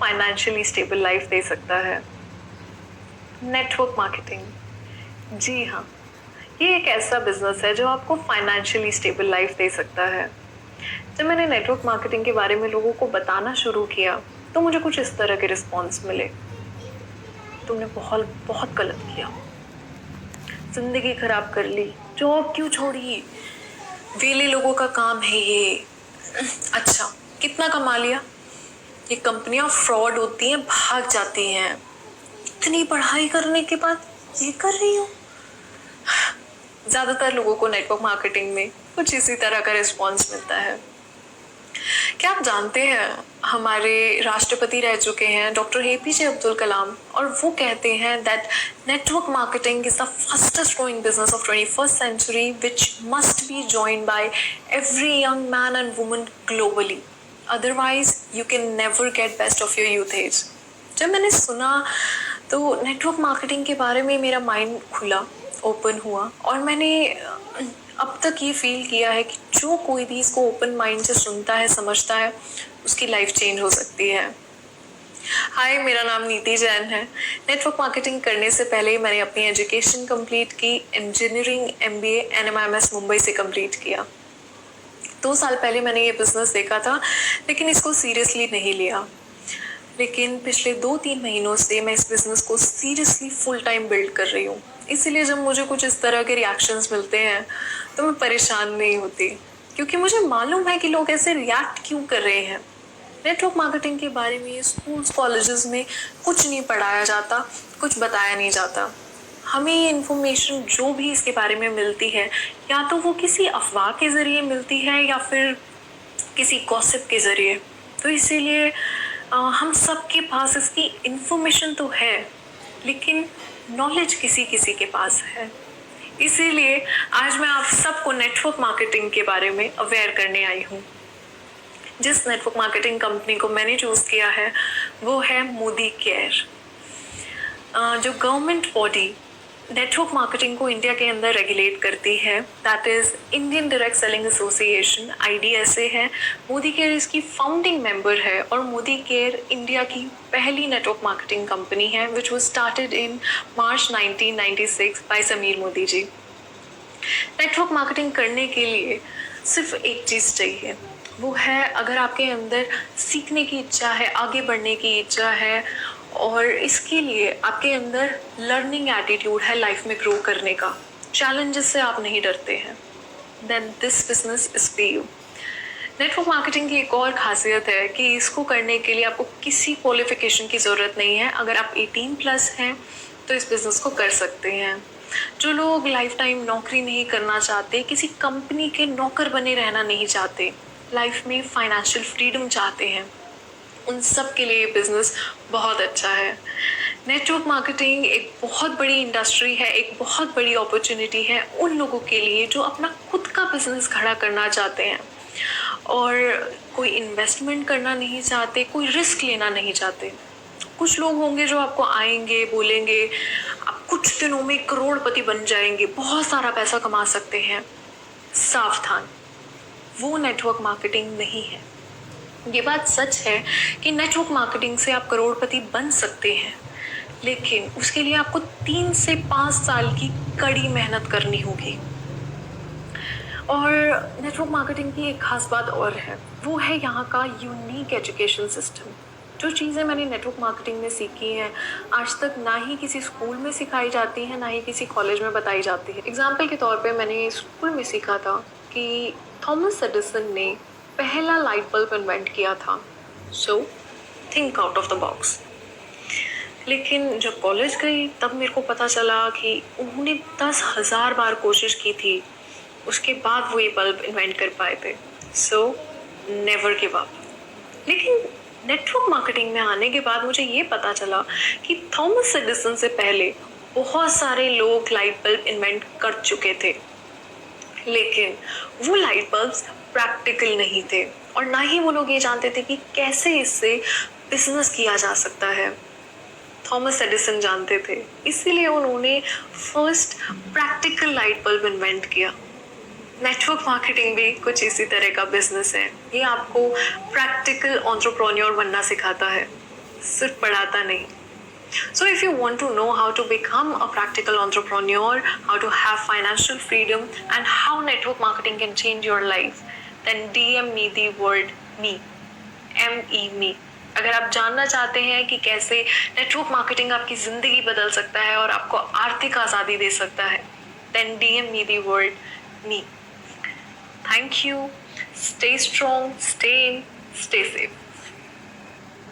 Financially stable life दे सकता है। Network marketing, जी हाँ, ये एक ऐसा बिजनेस है जो आपको फाइनेंशियली स्टेबल लाइफ दे सकता है। जब मैंने नेटवर्क मार्केटिंग के बारे में लोगों को बताना शुरू किया तो मुझे कुछ इस तरह के रिस्पॉन्स मिले, तुमने बहुत बहुत गलत किया, जिंदगी खराब कर ली, जॉब क्यों छोड़ी, वेले लोगों का काम है ये। अच्छा, कितना कमा लिया, ये कंपनियां फ्रॉड होती हैं, भाग जाती हैं, इतनी पढ़ाई करने के बाद ये कर रही हो। ज्यादातर लोगों को नेटवर्क मार्केटिंग में कुछ इसी तरह का रिस्पॉन्स मिलता है। क्या आप जानते हैं, हमारे राष्ट्रपति रह चुके हैं डॉक्टर एपीजे अब्दुल कलाम, और वो कहते हैं that network marketing is the fastest growing business of 21st century which must be joined by every young man and woman globally, otherwise you can never get best of your youth age. जब मैंने सुना तो network marketing के बारे में मेरा mind खुला, open हुआ, और मैंने अब तक ये फील किया है कि जो कोई भी इसको ओपन माइंड से सुनता है, समझता है, उसकी लाइफ चेंज हो सकती है। हाय, मेरा नाम नीति जैन है। नेटवर्क मार्केटिंग करने से पहले मैंने अपनी एजुकेशन कंप्लीट की, इंजीनियरिंग MBA NMIMS मुंबई से कंप्लीट किया। 2 साल पहले मैंने ये बिजनेस देखा था, लेकिन इसको सीरियसली नहीं लिया। लेकिन पिछले 2-3 महीनों से मैं इस बिजनेस को सीरियसली फुल टाइम बिल्ड कर रही हूँ। इसीलिए जब मुझे कुछ इस तरह के रिएक्शंस मिलते हैं तो मैं परेशान नहीं होती, क्योंकि मुझे मालूम है कि लोग ऐसे रिएक्ट क्यों कर रहे हैं। नेटवर्क मार्केटिंग के बारे में स्कूल्स कॉलेजेस में कुछ नहीं पढ़ाया जाता, कुछ बताया नहीं जाता। हमें ये इन्फॉर्मेशन जो भी इसके बारे में मिलती है, या तो वो किसी अफवाह के ज़रिए मिलती है या फिर किसी गॉसिप के ज़रिए। तो इसीलिए हम सब के पास इसकी इन्फॉर्मेशन तो है, लेकिन नॉलेज किसी किसी के पास है। इसीलिए आज मैं आप सबको नेटवर्क मार्केटिंग के बारे में अवेयर करने आई हूँ। जिस नेटवर्क मार्केटिंग कंपनी को मैंने चूज़ किया है वो है मोदी केयर। जो गवर्नमेंट बॉडी नेटवर्क मार्केटिंग को इंडिया के अंदर रेगुलेट करती है, that is Indian direct selling association, IDSA है। मोदी केयर इसकी फाउंडिंग मेंबर है, और मोदी केयर इंडिया की पहली नेटवर्क मार्केटिंग कंपनी है which was started in March 1996 by Sameer Modi ji. Network marketing करने के लिए सिर्फ एक चीज़ चाहिए, वो है अगर आपके अंदर सीखने की इच्छा है, आगे बढ़ने की इच्छा है, और इसके लिए आपके अंदर लर्निंग एटीट्यूड है लाइफ में ग्रो करने का, चैलेंजेस से आप नहीं डरते हैं, then this business is for you. Network marketing की एक और खासियत है कि इसको करने के लिए आपको किसी क्वालिफिकेशन की ज़रूरत नहीं है। अगर आप 18+ हैं तो इस बिज़नेस को कर सकते हैं। जो लोग लाइफ टाइम नौकरी नहीं करना चाहते, किसी कंपनी के नौकर बने रहना नहीं चाहते, लाइफ में फाइनेंशियल फ्रीडम चाहते हैं, उन सब के लिए बिजनेस बहुत अच्छा है। नेटवर्क मार्केटिंग एक बहुत बड़ी इंडस्ट्री है, एक बहुत बड़ी अपॉर्चुनिटी है उन लोगों के लिए जो अपना खुद का बिजनेस खड़ा करना चाहते हैं और कोई इन्वेस्टमेंट करना नहीं चाहते, कोई रिस्क लेना नहीं चाहते। कुछ लोग होंगे जो आपको आएंगे, बोलेंगे आप कुछ दिनों में करोड़पति बन जाएंगे, बहुत सारा पैसा कमा सकते हैं। सावधान, वो नेटवर्क मार्केटिंग नहीं है। ये बात सच है कि नेटवर्क मार्केटिंग से आप करोड़पति बन सकते हैं, लेकिन उसके लिए आपको 3 से 5 साल की कड़ी मेहनत करनी होगी। और नेटवर्क मार्केटिंग की एक खास बात और है, वो है यहाँ का यूनिक एजुकेशन सिस्टम। जो चीज़ें मैंने नेटवर्क मार्केटिंग में सीखी हैं, आज तक ना ही किसी स्कूल में सिखाई जाती हैं, ना ही किसी कॉलेज में बताई जाती है। एग्जाम्पल के तौर पे मैंने स्कूल में सीखा था कि थॉमस एडिसन ने पहला लाइट बल्ब इन्वेंट किया था, so think out of the box. लेकिन जब कॉलेज गई तब मेरे को पता चला कि उन्होंने 10,000 बार कोशिश की थी, उसके बाद वो ये बल्ब इन्वेंट कर पाए थे। So never give up. लेकिन नेटवर्क मार्केटिंग में आने के बाद मुझे ये पता चला कि थॉमस एडिसन से पहले बहुत सारे लोग लाइट बल्ब इन्वेंट कर चुके थे, लेकिन वो लाइट बल्ब्स प्रैक्टिकल नहीं थे, और ना ही वो लोग ये जानते थे कि कैसे इससे बिजनेस किया जा सकता है। थॉमस एडिसन जानते थे, इसीलिए उन्होंने first practical light bulb invent किया। नेटवर्क मार्केटिंग भी कुछ इसी तरह का बिजनेस है। ये आपको प्रैक्टिकल एंटरप्रेन्योर बनना सिखाता है। सिर्फ पढ़ाता नहीं. So if you want to know how to become a practical entrepreneur, how to have financial freedom, and how network marketing can change your life, then DM me the word me. me. अगर आप जानना चाहते हैं कि कैसे network marketing आपकी जिंदगी बदल सकता है और आपको आर्थिक आज़ादी दे सकता है, then DM me the word me. Thank you. Stay strong, stay in, stay safe.